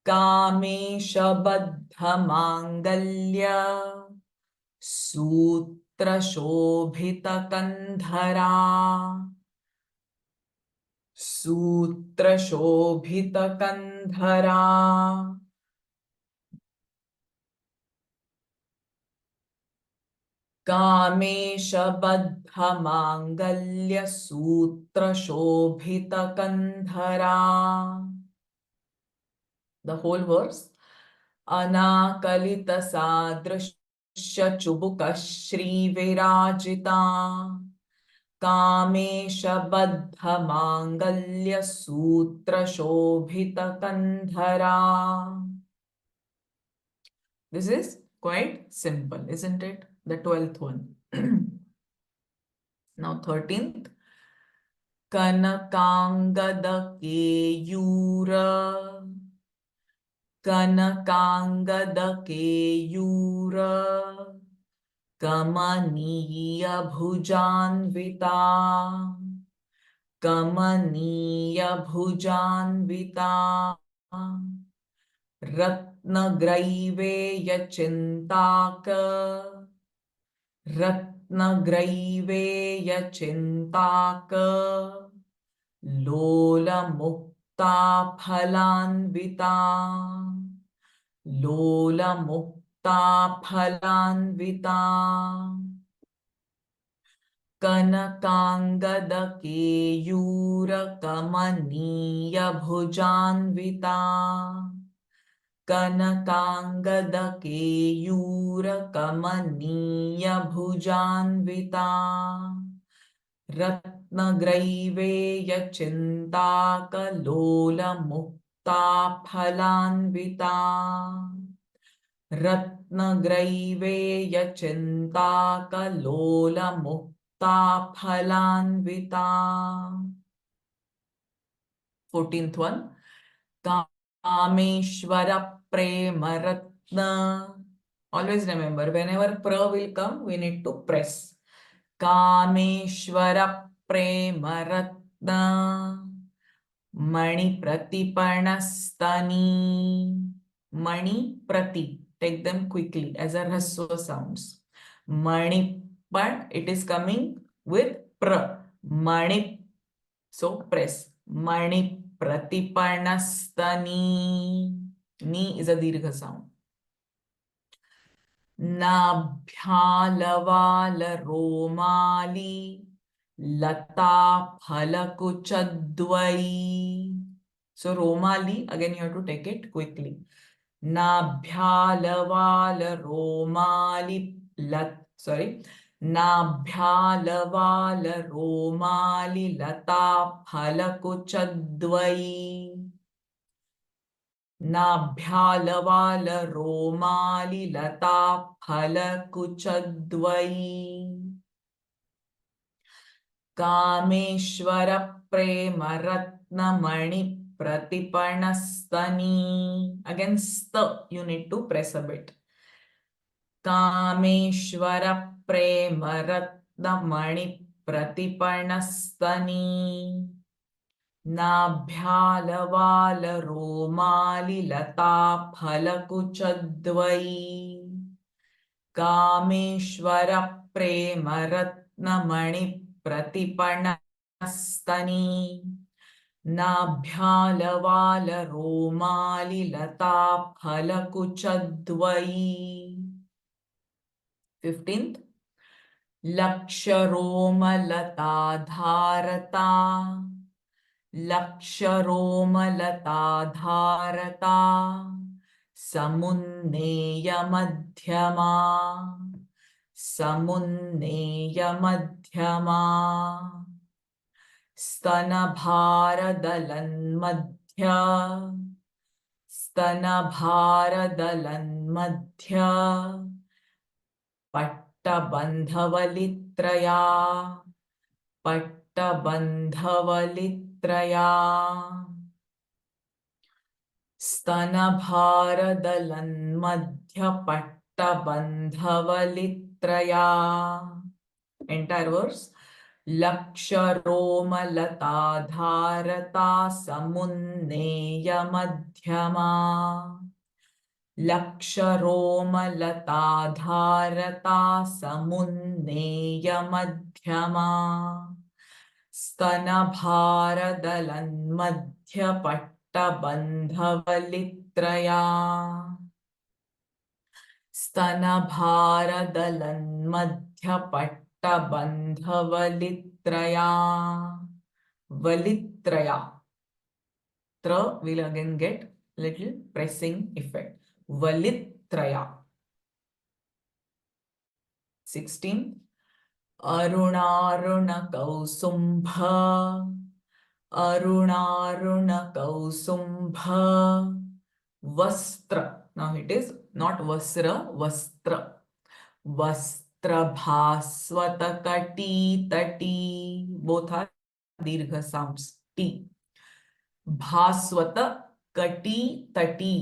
Kamesha baddha mangalya. Sutra shobhita kandhara. Sutra shobhita kandhara. Kamesh बद्ध मांगल्य सूत्र शोभित कंधरा. The whole verse. अनाकलित सादृश्य चुबुक श्री विराजिता. कामेश बद्ध मांगल्य सूत्र शोभित कंधरा. This is quite simple, isn't it? The 12th one. Now 13th. Kanakangada keyura. Kanakangada keyura. Kamaniya bhujanvita. कमनीय भुजान्विता रत्नग्रैवेयचिन्ताक रत्नग्रैवेयचिन्ताक लोलमुक्ता फलान्विता लोलमुक्ता फलान्विता कनकाङ्गदकेयूरकमनीयभुजान्विता कनकाङ्गदकेयूरकमनीयभुजान्विता रत्नग्रैवेयचिन्ताकलोलमुक्ता फलान्विता रत्नग्रैवेयचिन्ताकलोलमुक्ता फलान्विता 14th one Kameshwar प्रेम रत्न always remember whenever pra will come we need to press Kameshwar प्रेम रत्न मणि प्रतिपर्णस्तनी मणि प्रति take them quickly as a raswa sounds mani but it is coming with pra mani so press mani pratiparnastani ni is a dirgha sound नाभ्यालवाल rumali Lata फलकुचद्वयी so romali again you have to take it quickly नाभ्यालवाल rumali नाभ्यालवाल rumali Lata फलकुचद्वयी नाभ्यालवाल rumali Lata फलकुचद्वयी Kameshwar Prem Ratnamani प्रतिपर्णस्तनी again st you need to press a bit Kameshwar Prem Ratnamani प्रतिपर्णस्तनी नाभ्यालवाल rumali Lata फलकुचद्वयी Kameshwar Prem Ratnamani प्रतिपर्णस्तनी नाभ्यालवाल rumali Lata फलकुचद्वयी 15th लक्षरोमलता धारता लक्षरोमलता धारता समुन्नेय मध्यमा समुन्नेय मध्यमा स्तनभारदलन्मध्य स्तनभारदलन्मध्य पट्टबन्धवलित्रया पट्टबन्धवलित्रया स्तनभारदलन्मध्य पट्टबन्धवलित्रया entire verse लक्षरोमलता धारता समुन्नेय मध्यमा लक्षरोमलता धारता समुन्नेय मध्यमा स्तनभारदलन्मध्य पट्टबन्धवलित्रया स्तनभारदलन्मध्य पट्टबन्धवलित्रया वलित्रया tra will again get little pressing effect वलित्रया 16 अरुणारुण कौसुम्भ अरुणारुण कौसुम्भ वस्त्र now it is not vasra vastra वस्त्र भास्वत कटी तटी both are dirgha sounds t भास्वत कटी तटी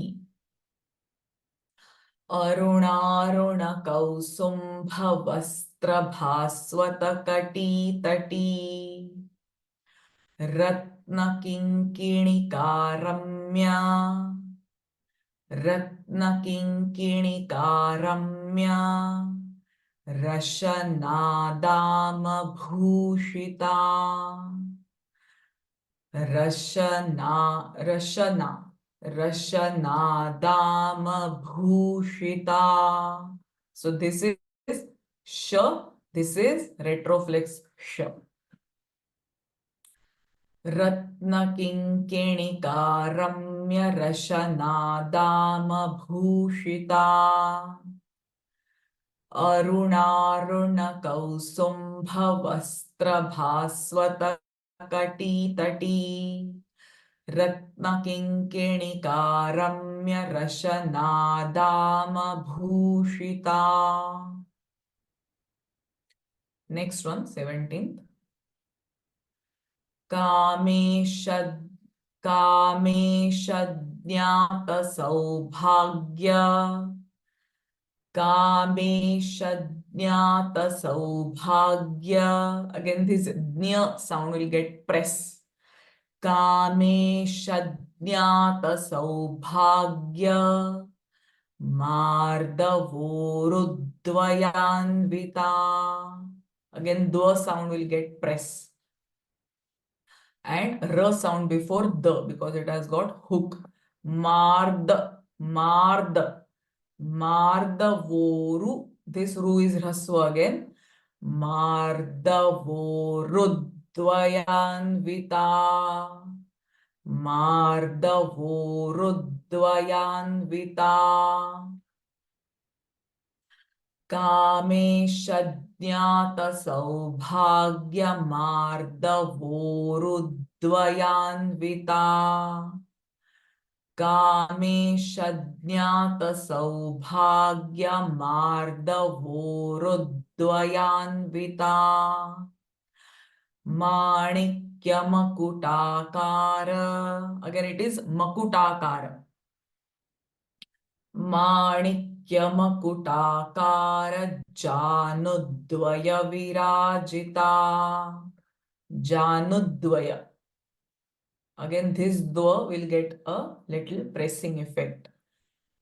अरुणारुण कौसुम्भ वस्त्र भास्वत कटी तटी रत्नकिङ्किणिका रम्या, रत्नकिङ्किणिका रम्या, रशनादामभूषिता, Rashna रशनादामभूषिता. So this is sh, this is retroflex sh. रत्नकिङ्किणिका रम्य रशनादामभूषिता, अरुणारुणकौसुम्भवस्त्रभास्वतकटीतटी, रत्नकिङ्किणिका रम्य रशनादामभूषिता. Next one, 17th. कामेशज्ञातसौभाग्य, कामेशज्ञातसौभाग्य. Again, this nya sound will get press. कामेशज्ञातसौभाग्य, मार्दवोरुद्वयान्विता. Again, dwa sound will get press. And r sound before the because it has got hook. Mard, mard, mardavoru. This ru is raswa again. Mardavorudvayanvita, mardavorudvayanvita. कामेशज्ञातसौभाग्यमार्दवोरुद्वयान्विता, कामेशज्ञातसौभाग्यमार्दवोरुद्वयान्विता. माणिक्यमकुटाकार. Again it is makutakara. माणिक्यमकुटाकार जानुद्वय विराजिता, janudvaya. Again this dwa will get a little pressing effect.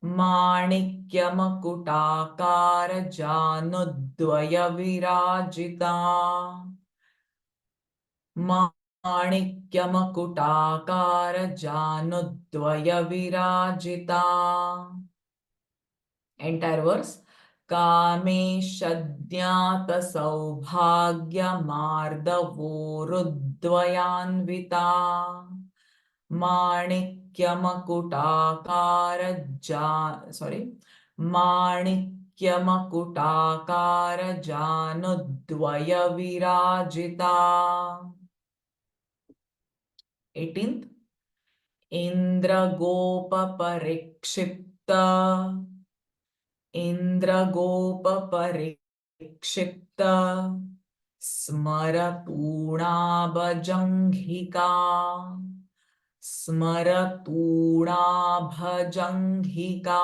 माणिक्यमकुटाकार जानudvय विराजिता, माणिक्यमकुटाकार जानudvय विराजिता. Entire verse. कामेशज्ञातसौभाग्यमार्दवोरुद्वयान्विता, माणिक्यमकुटाकार माणिक्यमकुटाकार जानudvय विराजिता. 18th. इन्द्रगोपपरिक्षिप्त, इन्द्रगोपपरिक्षिप्त, स्मरतूणाभजङ्घिका, स्मरतूणाभजङ्घिका.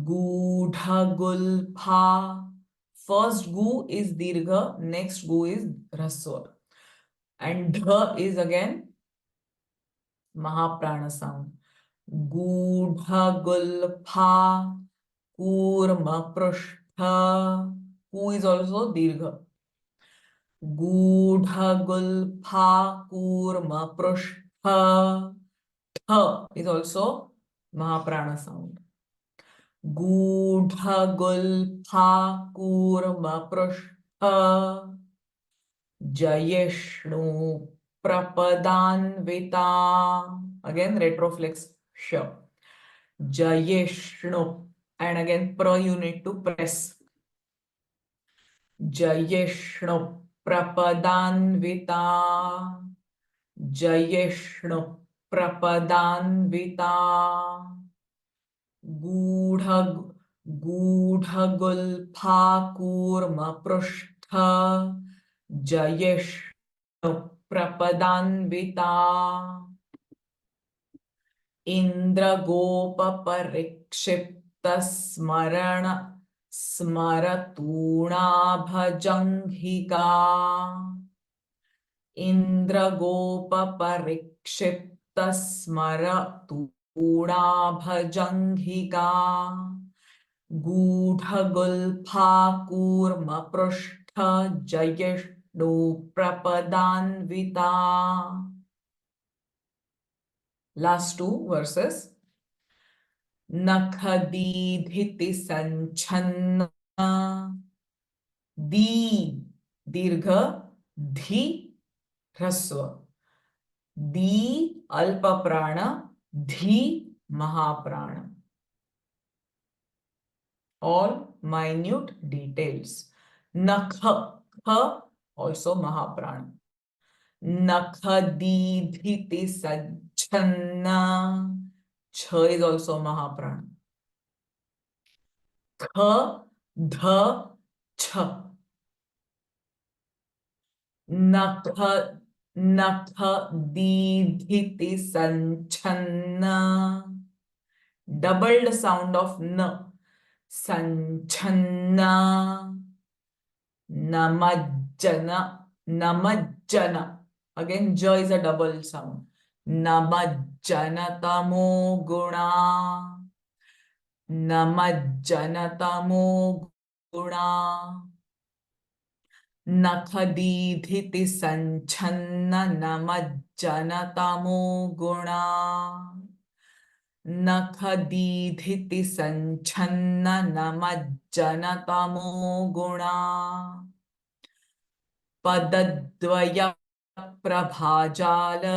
गूढगुल्फा. First gu is dirgha, next gu is raswa. And dha is again mahaprana sound. Gudhagulpha, kurma prushtha. Ku is also dirgha. Gudhagulpha, kurma prushtha. Tha is also mahaprana sound. Gudhagulpha, kurma prushtha. Jayishnu prapadanvita. Again retroflex sh. Jayishnu. And again pra you need to press. Jayishnu prapadanvita, Jayishnu prapadanvita. Gudhagulpha kurma prushtha, Jayishnu prapadanvita. Indragopapariksipta smarana स्मरतूणाभजङ्घिका, इन्द्रगोपपरिक्षिप्तस्मरतूणाभजङ्घिका गूढगुल्फाकूर्मपृष्ठ जयिष्णुप्रपदान्विता. Last two verses. नखदीधिति संच्छन्न दी दीर्घ धी ह्रस्व दी अल्प प्राण धी महाप्राण. All minute details. Nakha also mahaprana. Nakhadidhiti sanchhanna. Cha is also mahaprana. Kha, dha, cha. Nakhadidhiti sanchhanna. Doubled sound of na. Sanchhanna. Namajjana. Namajjana. Again, ja is a double sound. Namajjanatamo guna. Namajjanatamo guna. Nakhadidhiti sanchhanna namajjanatamo guna. Nakhadidhiti sanchhanna namajjanatamo guna. Padadvaya prabhajala.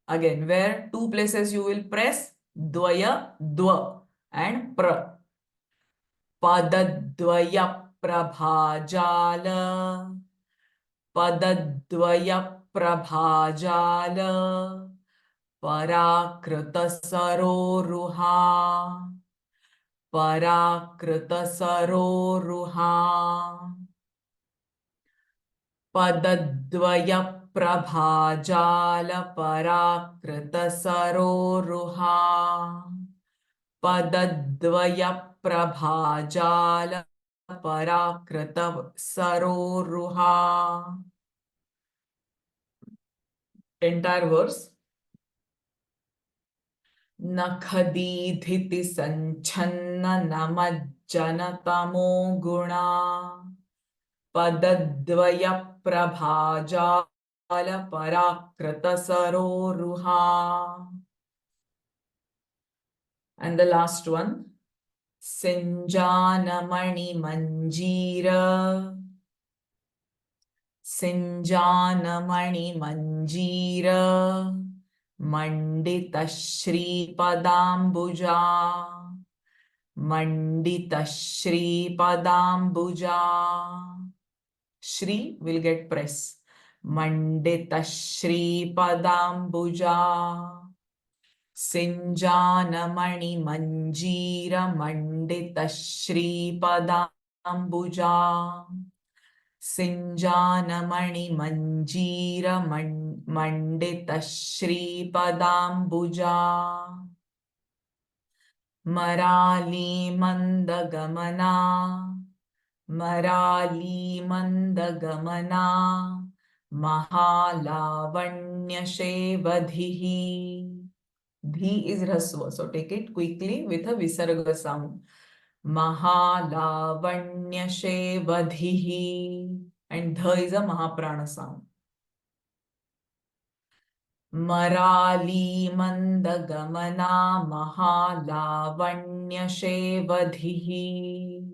Again, where two places you will press dvaya, dva and pra. Padadvaya prabhajala. Padadvaya prabhajala. Parakrita saroruha. Parakrita saroruha. Padadvaya prabhajala parakrita saroruha. Padadvaya prabhajala parakrita saroruha. Entire verse. Nakhadidhiti sanchhanna namajjanatamo guna. Padadvaya prabhajala parakrita saroruha. And the last one. Sinjanamani manjira. Sinjanamani manjira. Mandita Shri Padambuja. Mandita Shri Padambuja. Shri will get press. Mandita Shri Padambuja. Sinjanamani manjira mandita Shri Padambuja. Sinjanamani manjira mandita Shri Padambuja. Marali mandagamana. Marali mandagamana. Mahalavanya shevadhihi. Dhi is Hrasva, so take it quickly with a Visarga sound. Mahalavanya shevadhihi. And Dha is a Mahaprana sound. Marali mandagamana mahalavanya shevadhihi.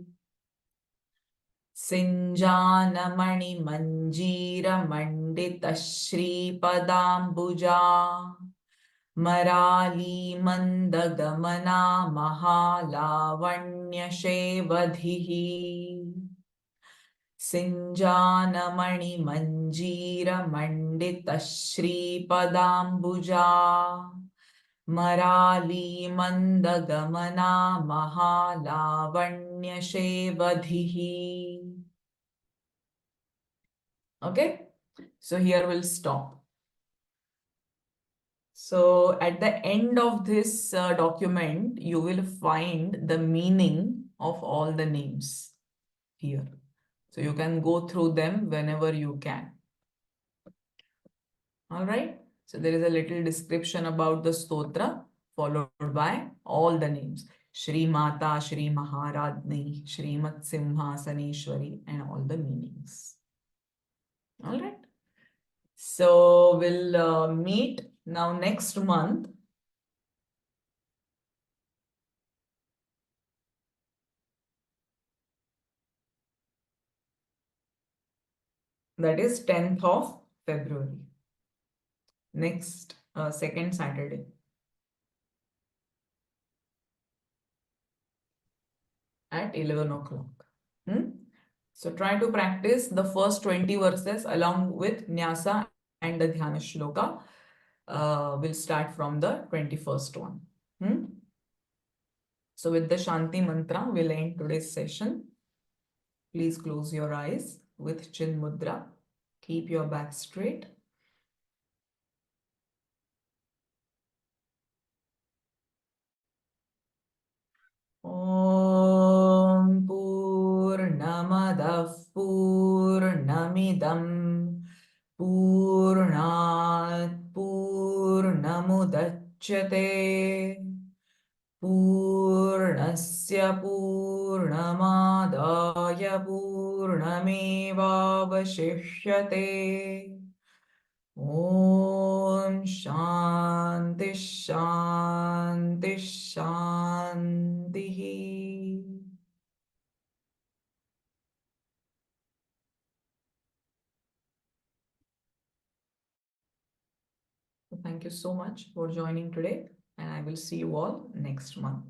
Sinjanamani manjira mandita Shri Padambuja. Marali mandagamana mahalavanya shevadhihi. Sinjanamani manjira mandita Shri Padambuja. Marali mandagamana mahalavanya shevadhihi. Okay, so here we'll stop. So at the end of this document, you will find the meaning of all the names here. So you can go through them whenever you can. All right. So there is a little description about the stotra followed by all the names. Shri Mata, Shri Maharadni, Shrimat Simhasaneshwari, and all the meanings. All right. So we'll meet now next month. That is 10th of February. Next second Saturday. At 11 o'clock. So try to practice the first 20 verses along with Nyasa and the Dhyana Shloka. We'll start from the 21st one. So with the Shanti mantra, we'll end today's session. Please close your eyes with Chin Mudra. Keep your back straight. Om Purnamadah Purnamidam Purnat Purnamudachyate Purnasya Purnamadaya Purnamevavashishyate. Om Shanti Shanti Shanti. Thank you so much for joining today, and I will see you all next month.